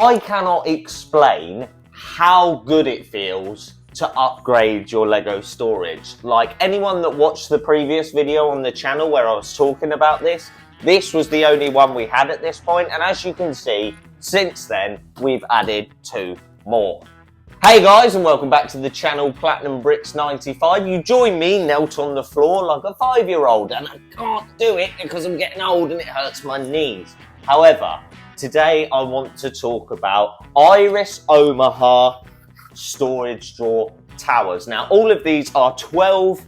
I cannot explain how good it feels to upgrade your Lego storage. Like, anyone that watched the previous video on the channel where I was talking about this was the only one we had at this point, and as you can see, since then, we've added 2 more. Hey guys, and welcome back to the channel, Platinum Bricks 95. You join me knelt on the floor like a 5-year-old, and I can't do it because I'm getting old and it hurts my knees. However, today I want to talk about Iris Omaha storage drawer towers. Now, all of these are 12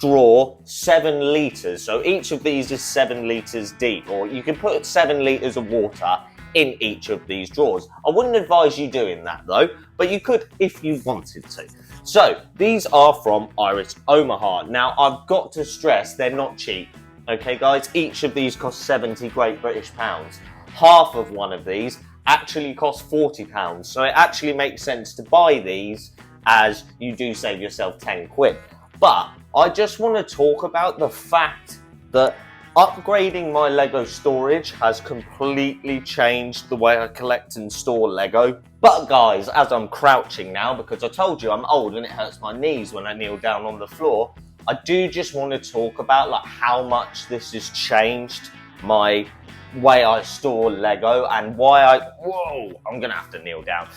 drawer, 7 litres. So each of these is 7 litres deep, or you can put 7 litres of water in each of these drawers. I wouldn't advise you doing that though, but you could if you wanted to. So these are from Iris Omaha. Now, I've got to stress they're not cheap. Okay guys, each of these costs 70 Great British pounds. Half of one of these actually costs £40. So it actually makes sense to buy these, as you do save yourself 10 quid. But I just want to talk about the fact that upgrading my Lego storage has completely changed the way I collect and store Lego. But guys, as I'm crouching now, because I told you I'm old and it hurts my knees when I kneel down on the floor, I do just want to talk about like how much this has changed my way I store Lego and why I'm gonna have to kneel down.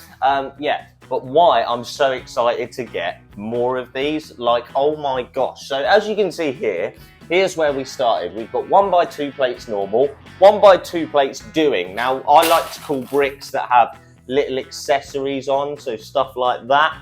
But why I'm so excited to get more of these. Like, oh my gosh. So as you can see here, here's where we started. We've got 1x2 plates normal, 1x2 plates doing. Now, I like to call bricks that have little accessories on, so stuff like that.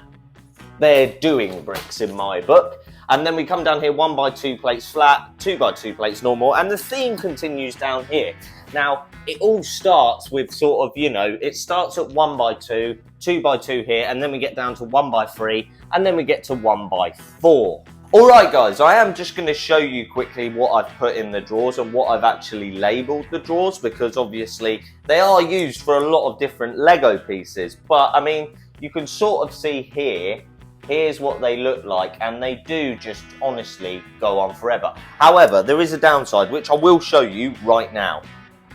They're doing bricks in my book. And then we come down here, 1x2 plates flat, 2x2 plates normal, and the theme continues down here. Now, it all starts with sort of, you know, it starts at 1x2, 2x2 here, and then we get down to 1x3, and then we get to 1x4. Alright guys, I am just going to show you quickly what I've put in the drawers and what I've actually labelled the drawers, because obviously they are used for a lot of different Lego pieces. But I mean, you can sort of see here, here's what they look like, and they do just honestly go on forever. However, there is a downside, which I will show you right now.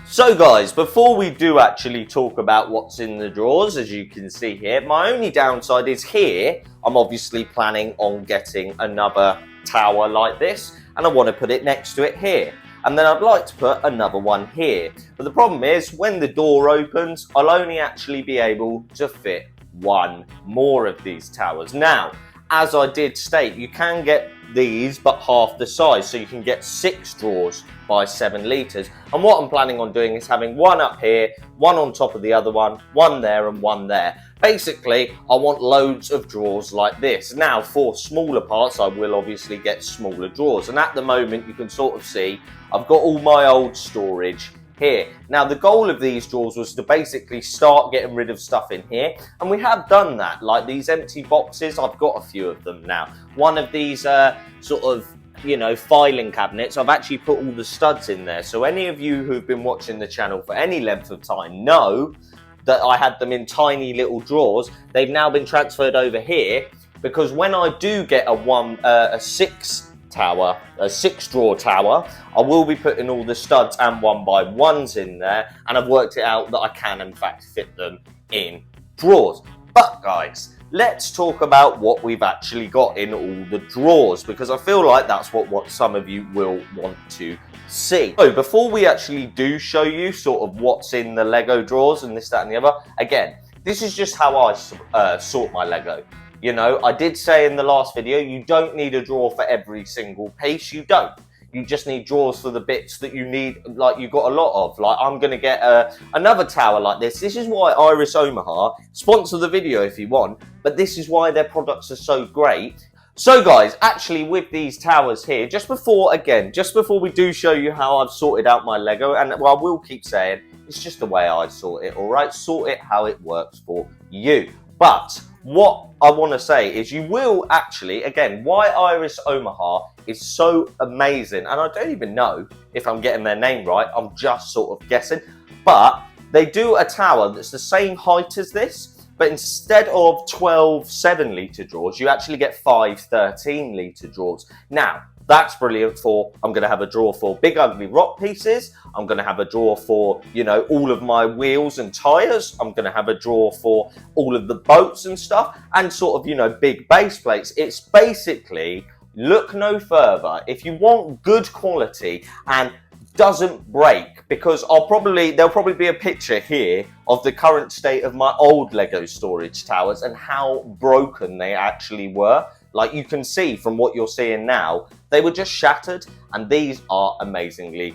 So guys, before we do actually talk about what's in the drawers, as you can see here, my only downside is here, I'm obviously planning on getting another tower like this, and I want to put it next to it here. And then I'd like to put another one here. But the problem is, when the door opens, I'll only actually be able to fit 1 more of these towers. Now, as I did state, you can get these but half the size, so you can get 6 drawers by 7 litres. And what I'm planning on doing is having 1 up here, 1 on top of the other one, 1 there and 1 there. Basically, I want loads of drawers like this. Now, for smaller parts, I will obviously get smaller drawers. And at the moment, you can sort of see, I've got all my old storage here. Now, the goal of these drawers was to basically start getting rid of stuff in here, and we have done that. Like these empty boxes, I've got a few of them now. One of these sort of, you know, filing cabinets, I've actually put all the studs in there. So any of you who've been watching the channel for any length of time know that I had them in tiny little drawers. They've now been transferred over here, because when I do get a 6 drawer tower, I will be putting all the studs and 1x1s in there, and I've worked it out that I can in fact fit them in drawers. But guys, let's talk about what we've actually got in all the drawers, because I feel like that's what some of you will want to see. So before we actually do show you sort of what's in the Lego drawers and this, that and the other, again, this is just how I sort my Lego. You know, I did say in the last video, you don't need a drawer for every single piece. You don't. You just need drawers for the bits that you need, like you've got a lot of. Like, I'm going to get another tower like this. This is why Iris Omaha, sponsor the video if you want, but this is why their products are so great. So guys, actually with these towers here, just before we do show you how I've sorted out my Lego, and well, I will keep saying, it's just the way I sort it, alright? Sort it how it works for you. But what I want to say is you will actually, again, why Iris Omaha is so amazing, and I don't even know if I'm getting their name right, I'm just sort of guessing, but they do a tower that's the same height as this, but instead of 12 7-litre drawers, you actually get 5 13-litre drawers. Now, That's brilliant for, I'm going to have a drawer for big ugly rock pieces. I'm going to have a drawer for, you know, all of my wheels and tyres. I'm going to have a drawer for all of the boats and stuff, and sort of, you know, big base plates. It's basically, look no further. If you want good quality and doesn't break, because there'll probably be a picture here of the current state of my old Lego storage towers and how broken they actually were. Like you can see from what you're seeing now, they were just shattered, and these are amazingly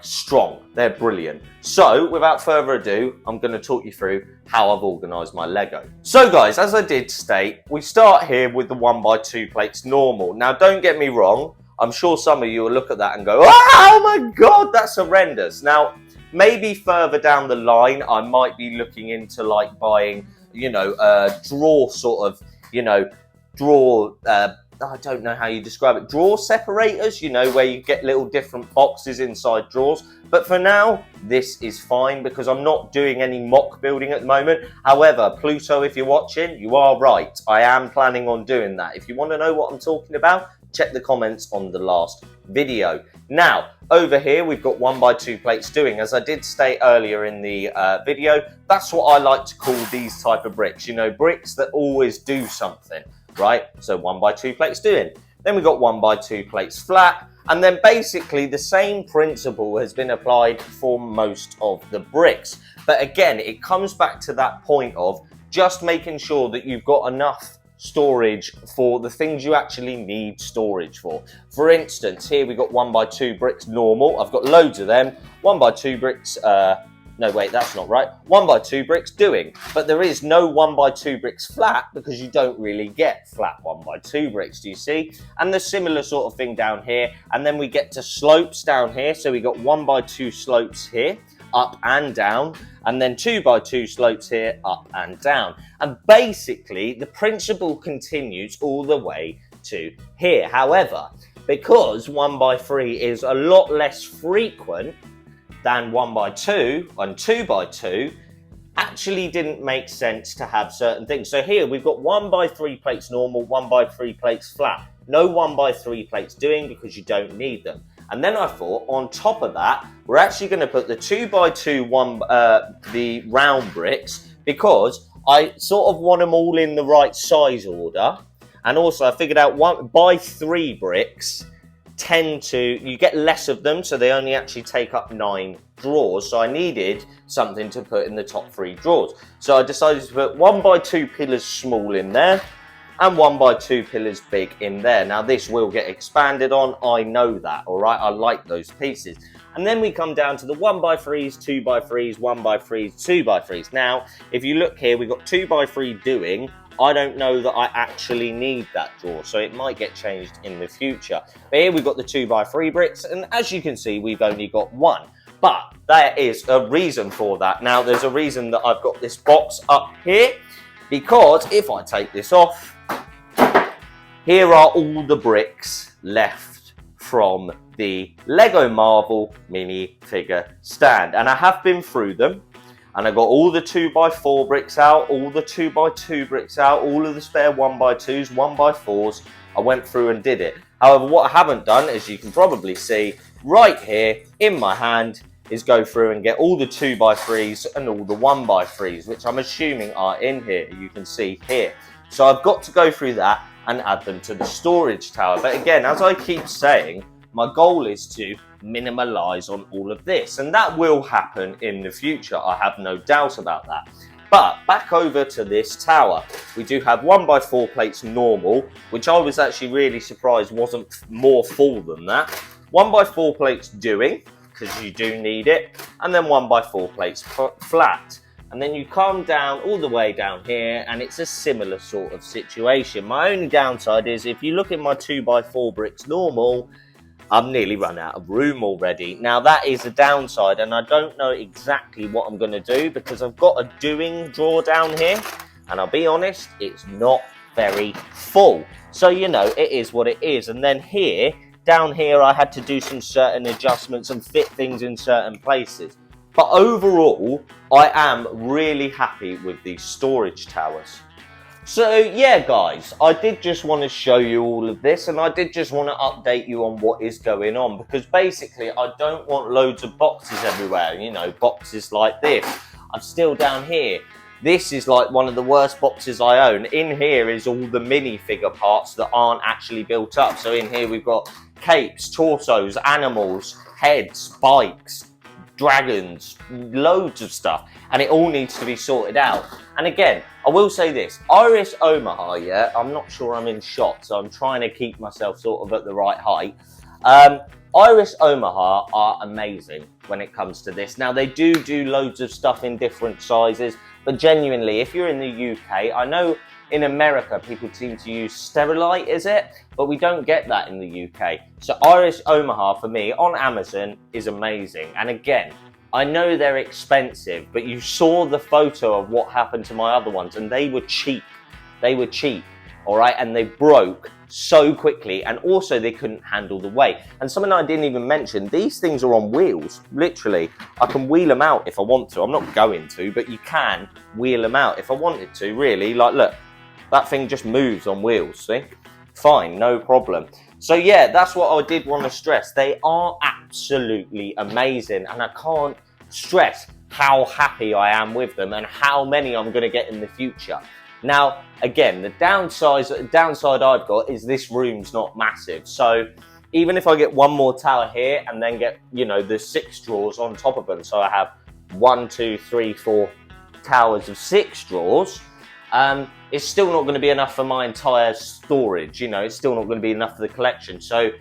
strong. They're brilliant. So without further ado, I'm going to talk you through how I've organised my Lego. So guys, as I did state, we start here with the 1x2 plates normal. Now don't get me wrong, I'm sure some of you will look at that and go, oh my god, that's horrendous. Now maybe further down the line I might be looking into like buying, you know, a drawer sort of, you know, I don't know how you describe it, drawer separators, you know, where you get little different boxes inside drawers. But for now, this is fine because I'm not doing any mock building at the moment. However, Pluto, if you're watching, you are right. I am planning on doing that. If you want to know what I'm talking about, check the comments on the last video. Now, over here, we've got 1x2 plates doing. As I did state earlier in the video, that's what I like to call these type of bricks. You know, bricks that always do something. Right, so 1x2 plates doing. Then we've got 1x2 plates flat, and then basically the same principle has been applied for most of the bricks. But again, it comes back to that point of just making sure that you've got enough storage for the things you actually need storage for. For instance, here we've got 1x2 bricks normal. I've got loads of them. 1x2 bricks, no, wait, that's not right. 1x2 bricks doing, but there is no 1x2 bricks flat because you don't really get flat 1x2 bricks, do you see? And the similar sort of thing down here. And then we get to slopes down here. So we got 1x2 slopes here, up and down, and then 2x2 slopes here, up and down. And basically the principle continues all the way to here. However, because 1x3 is a lot less frequent than 1x2 and 2x2, actually didn't make sense to have certain things. So here we've got 1x3 plates normal, 1x3 plates flat. No 1x3 plates doing because you don't need them. And then I thought, on top of that, we're actually going to put the 2x2 the round bricks, because I sort of want them all in the right size order. And also I figured out 1x3 bricks you get less of them, so they only actually take up 9 drawers. So I needed something to put in the top 3 drawers. So I decided to put 1x2 pillars small in there and 1x2 pillars big in there. Now this will get expanded on, I know that, all right? I like those pieces. And then we come down to the 1x3s, 2x3s, 1x3s, 2x3s. Now, if you look here, we've got 2x3 doing. I don't know that I actually need that drawer, so it might get changed in the future. But here we've got the 2x3 bricks, and as you can see, we've only got 1. But there is a reason for that. Now, there's a reason that I've got this box up here, because if I take this off, here are all the bricks left from the Lego Marvel minifigure stand. And I have been through them. And I got all the 2x4 bricks out, all the 2x2 bricks out, all of the spare 1x2s, 1x4s. I went through and did it. However, what I haven't done, as you can probably see, right here in my hand, is go through and get all the 2x3s and all the 1x3s, which I'm assuming are in here, you can see here. So I've got to go through that and add them to the storage tower. But again, as I keep saying, my goal is to minimalize on all of this, and that will happen in the future. I have no doubt about that. But back over to this tower, we do have 1x4 plates normal, which I was actually really surprised wasn't more full than that. 1x4 plates doing, because you do need it, and then 1x4 plates flat. And then you come down all the way down here, and it's a similar sort of situation. My only downside is if you look at my 2x4 bricks normal, I've nearly run out of room already. Now that is a downside, and I don't know exactly what I'm going to do, because I've got a doing drawer down here, and I'll be honest, it's not very full. So, you know, it is what it is. And then here, down here, I had to do some certain adjustments and fit things in certain places. But overall, I am really happy with these storage towers. So yeah guys, I did just want to show you all of this, and I did just want to update you on what is going on, because basically I don't want loads of boxes everywhere, you know, boxes like this. I'm still down here. This is like one of the worst boxes I own. In here is all the minifigure parts that aren't actually built up. So in here we've got capes, torsos, animals, heads, bikes, dragons, loads of stuff, and it all needs to be sorted out. And again, I will say this, Iris Omaha, yeah, I'm not sure I'm in shot, so I'm trying to keep myself sort of at the right height. Iris Omaha are amazing when it comes to this. Now, they do loads of stuff in different sizes, but genuinely, if you're in the UK, I know in America, people seem to use Sterilite, is it? But we don't get that in the UK. So Iris Omaha, for me, on Amazon, is amazing. And again, I know they're expensive, but you saw the photo of what happened to my other ones, and they were cheap. They were cheap, all right? And they broke so quickly, and also they couldn't handle the weight. And something I didn't even mention, these things are on wheels, literally. I can wheel them out if I want to. I'm not going to, but you can wheel them out if I wanted to, really. Like, look, that thing just moves on wheels, see? Fine, no problem. So yeah, that's what I did want to stress. They are absolutely amazing, and I can't stress how happy I am with them and how many I'm going to get in the future. Now, again, the downside I've got is this room's not massive. So even if I get one more tower here and then get, you know, the 6 drawers on top of them, so I have 1, 2, 3, 4 towers of 6 drawers, it's still not going to be enough for my entire storage. You know, it's still not going to be enough for the collection. So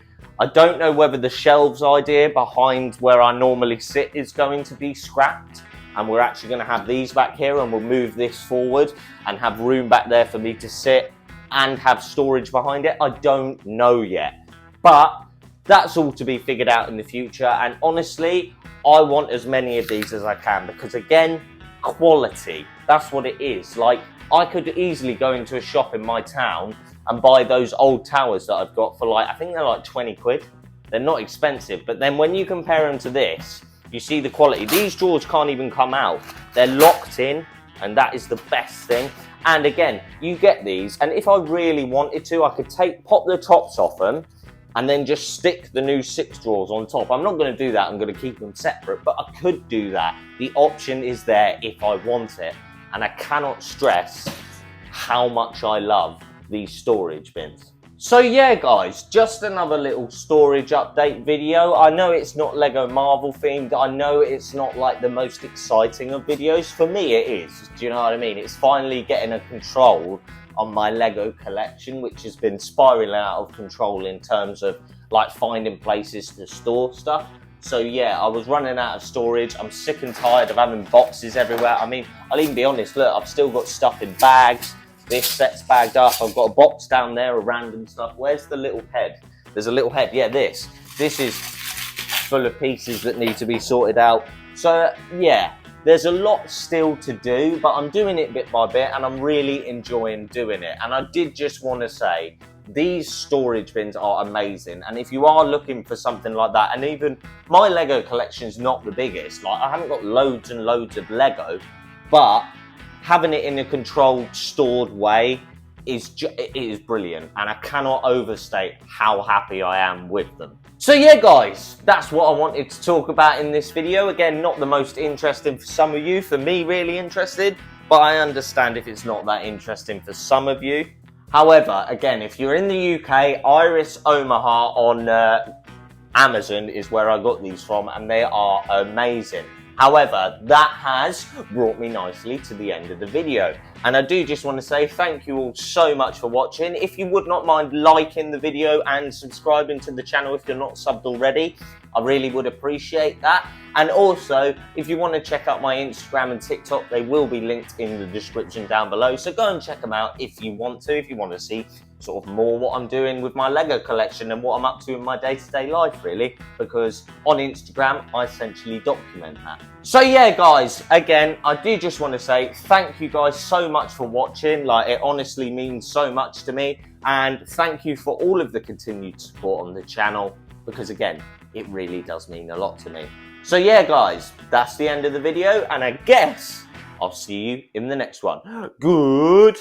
I don't know whether the shelves idea behind where I normally sit is going to be scrapped, and we're actually going to have these back here, and we'll move this forward and have room back there for me to sit and have storage behind it. I don't know yet, but that's all to be figured out in the future. And honestly, I want as many of these as I can, because again, quality, that's what it is. Like, I could easily go into a shop in my town and buy those old towers that I've got for like, I think they're like 20 quid. They're not expensive, but then when you compare them to this, you see the quality. These drawers can't even come out. They're locked in, and that is the best thing. And again, you get these, and if I really wanted to, I could pop the tops off them and then just stick the new 6 drawers on top. I'm not going to do that. I'm going to keep them separate, but I could do that. The option is there if I want it. And I cannot stress how much I love these storage bins. So yeah guys, just another little storage update video. I know it's not Lego Marvel themed. I know it's not like the most exciting of videos. For me it is, do you know what I mean? It's finally getting a control on my Lego collection, which has been spiraling out of control in terms of like finding places to store stuff. So yeah, I was running out of storage. I'm sick and tired of having boxes everywhere. I mean, I'll even be honest, look, I've still got stuff in bags. This set's bagged up. I've got a box down there of random stuff. Where's the little head? There's a little head. Yeah, this is full of pieces that need to be sorted out. So yeah, there's a lot still to do, but I'm doing it bit by bit, and I'm really enjoying doing it. And I did just want to say, these storage bins are amazing, and if you are looking for something like that, and even my Lego collection is not the biggest, like I haven't got loads and loads of Lego, but having it in a controlled, stored way it is brilliant, and I cannot overstate how happy I am with them. So yeah guys, that's what I wanted to talk about in this video. Again, not the most interesting for some of you, for me really interested, but I understand if it's not that interesting for some of you. However, again, if you're in the UK, Iris Omaha on Amazon is where I got these from, and they are amazing. However, that has brought me nicely to the end of the video. And I do just want to say thank you all so much for watching. If you would not mind liking the video and subscribing to the channel if you're not subbed already, I really would appreciate that. And also, if you want to check out my Instagram and TikTok, they will be linked in the description down below. So go and check them out if you want to see sort of more what I'm doing with my Lego collection and what I'm up to in my day-to-day life, really, because on Instagram, I essentially document that. So yeah, guys, again, I do just want to say thank you guys so much for watching. Like, it honestly means so much to me, and thank you for all of the continued support on the channel, because again, it really does mean a lot to me. So yeah, guys, that's the end of the video, and I guess I'll see you in the next one. Good